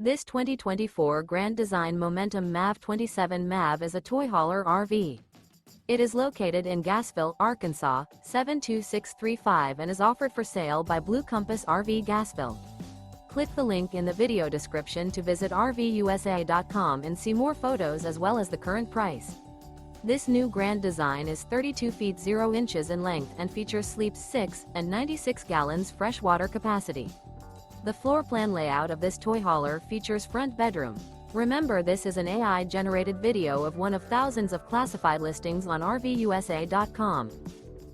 This 2024 Grand Design Momentum MAV 27 MAV is a toy hauler RV. It is located in Gassville, Arkansas, 72635 and is offered for sale by Blue Compass RV Gassville. Click the link in the video description to visit RVUSA.com and see more photos as well as the current price. This new Grand Design is 32 feet 0 inches in length and features sleeps 6 and 96 gallons fresh water capacity. The floor plan layout of this toy hauler features front bedroom. Remember, this is an AI-generated video of one of thousands of classified listings on RVUSA.com.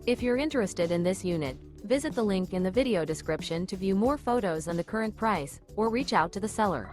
If you're interested in this unit, visit the link in the video description to view more photos and the current price, or reach out to the seller.